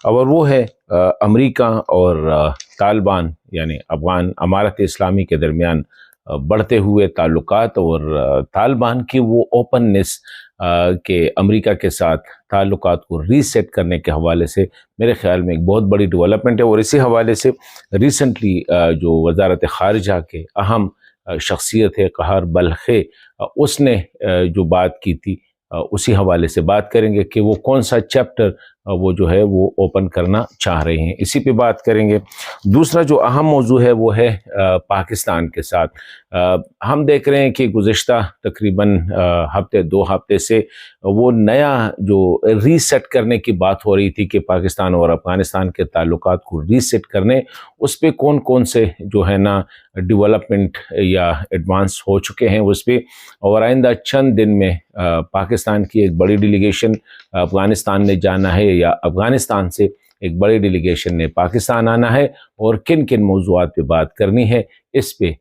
اور وہ ہے امریکہ اور طالبان یعنی افغان امارت اسلامی کے درمیان بڑھتے ہوئے تعلقات اور طالبان کی وہ اوپننس کہ امریکہ کے ساتھ تعلقات کو ری سیٹ کرنے کے حوالے سے میرے خیال میں ایک بہت بڑی ڈیولپمنٹ ہے۔ اور اسی حوالے سے ریسنٹلی جو وزارت خارجہ کے اہم شخصیت ہے قہار بلخی، اس نے جو بات کی تھی اسی حوالے سے بات کریں گے کہ وہ کون سا چیپٹر وہ جو ہے وہ اوپن کرنا چاہ رہے ہیں، اسی پہ بات کریں گے۔ دوسرا جو اہم موضوع ہے وہ ہے پاکستان کے ساتھ۔ ہم دیکھ رہے ہیں کہ گزشتہ تقریباً ہفتے دو ہفتے سے وہ نیا جو ری سیٹ کرنے کی بات ہو رہی تھی کہ پاکستان اور افغانستان کے تعلقات کو ری سیٹ کرنے، اس پہ کون کون سے جو ہے نا ڈیولپمنٹ یا ایڈوانس ہو چکے ہیں اس پہ، اور آئندہ چند دن میں پاکستان کی ایک بڑی ڈیلیگیشن افغانستان نے جانا ہے یا افغانستان سے ایک بڑی ڈیلیگیشن نے پاکستان آنا ہے، اور کن کن موضوعات پہ بات کرنی ہے اس پہ